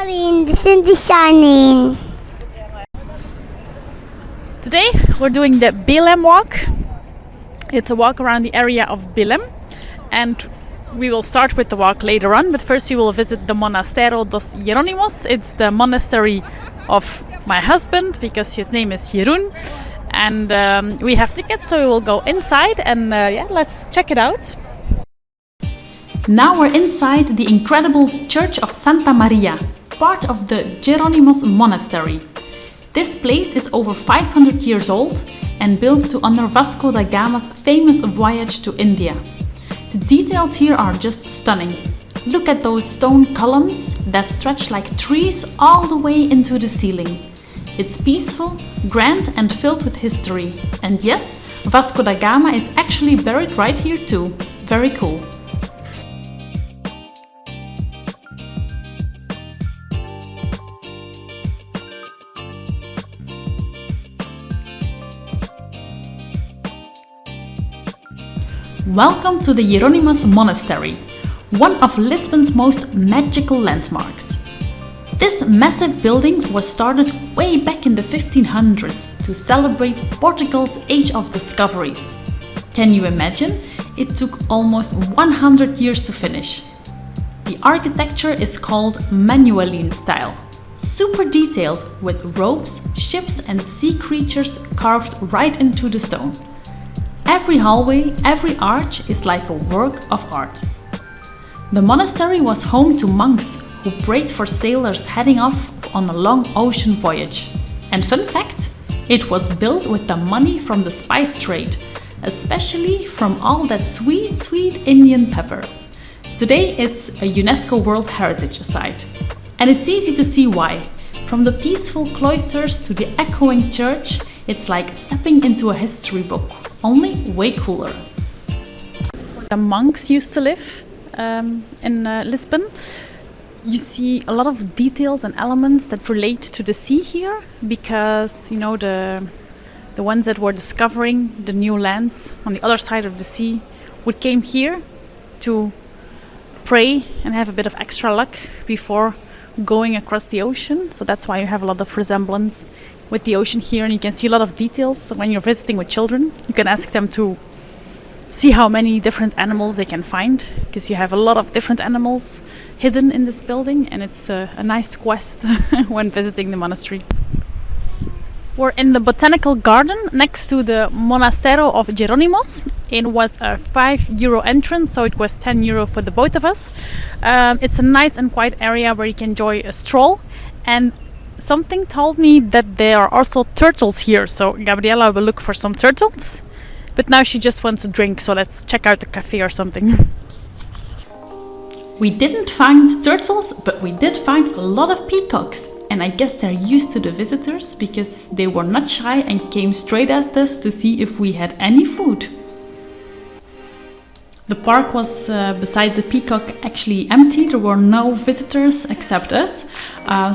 Darling, the sun is shining. Today we're doing the Belém walk. It's a walk around the area of Belém, and we will start with the walk later on, but first we will visit the Monasterio dos Jerónimos. It's the monastery of my husband because his name is Jeroen, and we have tickets, so we will go inside and let's check it out. Now we're inside the incredible Church of Santa Maria, part of the Jerónimos Monastery. This place is over 500 years old and built to honor Vasco da Gama's famous voyage to India. The details here are just stunning. Look at those stone columns that stretch like trees all the way into the ceiling. It's peaceful, grand and filled with history. And yes, Vasco da Gama is actually buried right here too. Very cool. Welcome to the Jerónimos Monastery, one of Lisbon's most magical landmarks. This massive building was started way back in the 1500s to celebrate Portugal's Age of Discoveries. Can you imagine? It took almost 100 years to finish. The architecture is called Manueline style, super detailed with ropes, ships and sea creatures carved right into the stone. Every hallway, every arch is like a work of art. The monastery was home to monks who prayed for sailors heading off on a long ocean voyage. And fun fact, it was built with the money from the spice trade, especially from all that sweet Indian pepper. Today it's a UNESCO World Heritage Site. And it's easy to see why. From the peaceful cloisters to the echoing church, it's like stepping into a history book, only way cooler. The monks used to live in Lisbon. You see a lot of details and elements that relate to the sea here, because you know the ones that were discovering the new lands on the other side of the sea would came here to pray and have a bit of extra luck before going across the ocean. So that's why you have a lot of resemblance with the ocean here, and you can see a lot of details. So when you're visiting with children, you can ask them to see how many different animals they can find, because you have a lot of different animals hidden in this building, and it's a nice quest when visiting the monastery. We're in the Botanical Garden next to the Monasterio of Jerónimos. It was a €5 entrance, so it was €10 for the both of us. It's a nice and quiet area where you can enjoy a stroll, and something told me that there are also turtles here, so Gabriela will look for some turtles. But now she just wants a drink, so let's check out the cafe or something. We didn't find turtles, but we did find a lot of peacocks. And I guess they're used to the visitors because they were not shy and came straight at us to see if we had any food. The park was, besides the peacock, actually empty. There were no visitors except us.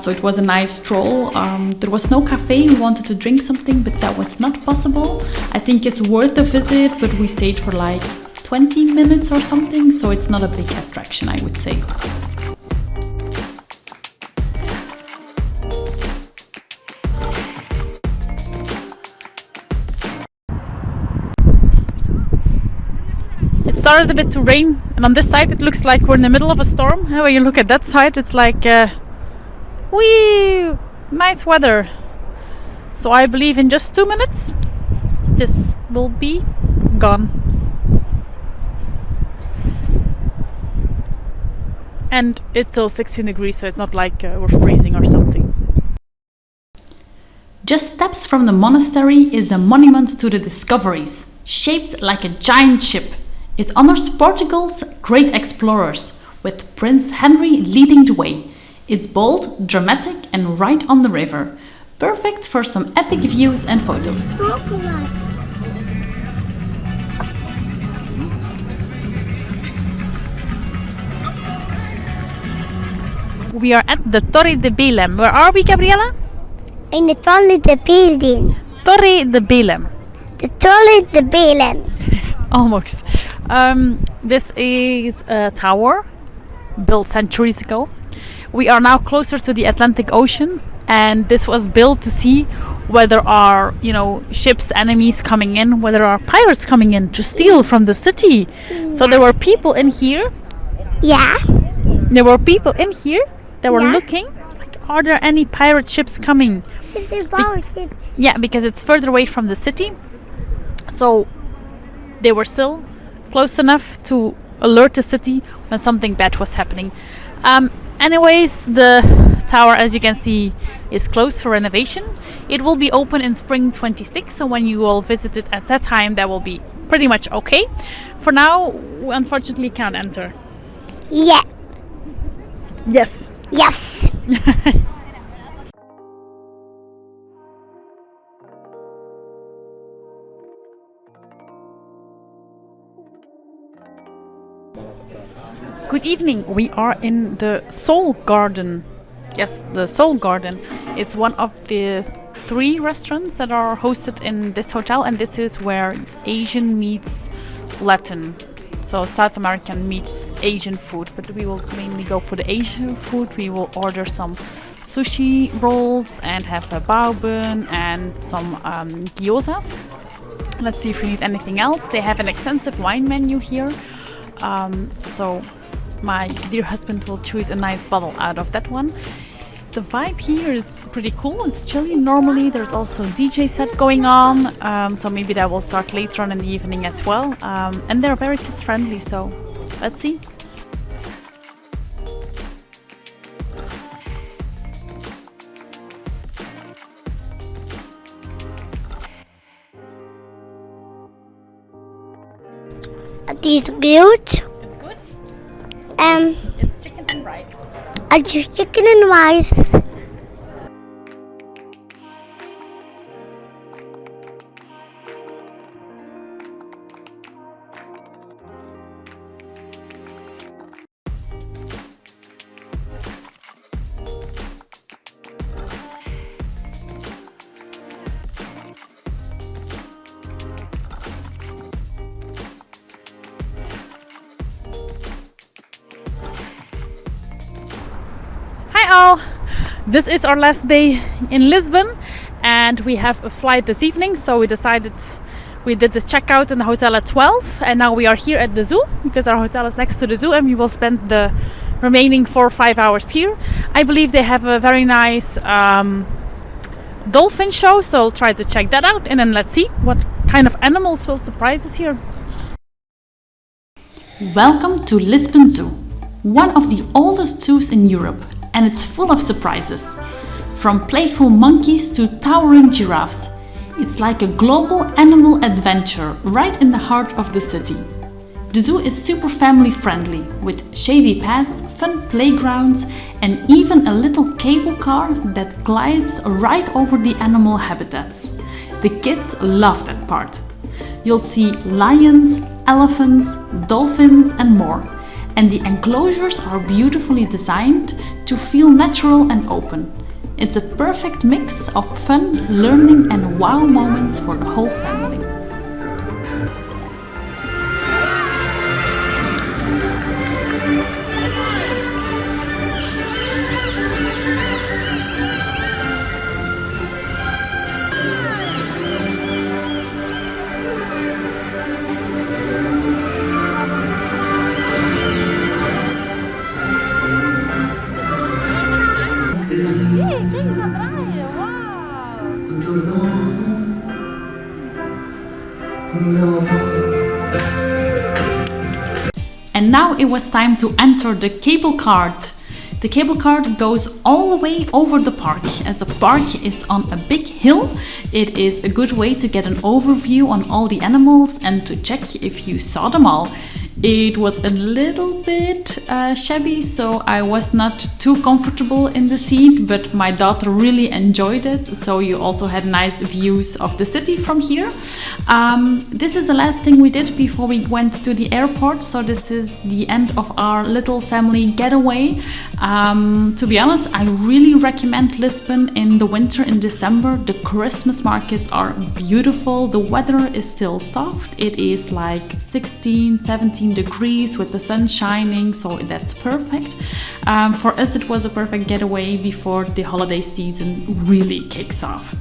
So it was a nice stroll. There was no cafe. We wanted to drink something, but that was not possible. I think it's worth a visit, but we stayed for like 20 minutes or something. So it's not a big attraction, I would say. It started a bit to rain, and on this side it looks like we're in the middle of a storm. When you look at that side, it's like wee, nice weather. So I believe in just 2 minutes this will be gone. And it's still 16 degrees, so it's not like we're freezing or something. Just steps from the monastery is the Monument to the Discoveries, shaped like a giant ship. It honors Portugal's great explorers, with Prince Henry leading the way. It's bold, dramatic and right on the river. Perfect for some epic views and photos. We are at the Torre de Belém. Where are we, Gabriela? In the Torre de Belém. Torre de Belém. The Torre de Belém. Almost. This is a tower built centuries ago We are now closer to the Atlantic Ocean, and this was built to see whether there are, ships, enemies coming in, whether there are pirates coming in to steal from the city. So there were people in here. Yeah. There were people in here that were Yeah. looking. Like, are there any pirate ships coming? The power chips. Yeah, because it's further away from the city. So they were still close enough to alert the city when something bad was happening. Anyways, the tower, as you can see, is closed for renovation. It will be open in spring 26, so when you all visit it at that time, that will be pretty much okay. For now, we unfortunately can't enter. Yeah. Yes. Yes. Good evening. We are in the Soul Garden. Yes, the Soul Garden. It's one of the 3 restaurants that are hosted in this hotel, and this is where Asian meets Latin. So South American meets Asian food, but we will mainly go for the Asian food. We will order some sushi rolls and have a bao bun and some gyozas. Let's see if we need anything else. They have an extensive wine menu here. So my dear husband will choose a nice bottle out of that one. The vibe here is pretty cool. It's chilly. Normally there's also a DJ set going on, so maybe that will start later on in the evening as well. And they're very kids friendly, so let's see. These good. It's good. It's chicken and rice. I just chicken and rice. All. This is our last day in Lisbon, and we have a flight this evening, so we did the checkout in the hotel at 12, and now we are here at the zoo because our hotel is next to the zoo, and we will spend the remaining 4 or 5 hours here. I believe they have a very nice dolphin show, so I'll try to check that out, and then let's see what kind of animals will surprise us here. Welcome to Lisbon Zoo, one of the oldest zoos in Europe. And it's full of surprises. From playful monkeys to towering giraffes. It's like a global animal adventure right in the heart of the city. The zoo is super family friendly, with shady paths, fun playgrounds, and even a little cable car that glides right over the animal habitats. The kids love that part. You'll see lions, elephants, dolphins, and more. And the enclosures are beautifully designed to feel natural and open. It's a perfect mix of fun, learning, and wow moments for the whole family. And now it was time to enter the cable cart. The cable cart goes all the way over the park. As the park is on a big hill, it is a good way to get an overview on all the animals and to check if you saw them all. It was a little bit shabby, so I was not too comfortable in the seat, but my daughter really enjoyed it, so you also had nice views of the city from here. This is the last thing we did before we went to the airport, so this is the end of our little family getaway. To be honest, I really recommend Lisbon in the winter, in December. The Christmas markets are beautiful, the weather is still soft, it is like 16, 17 18 degrees with the sun shining, so that's perfect. For us, it was a perfect getaway before the holiday season really kicks off.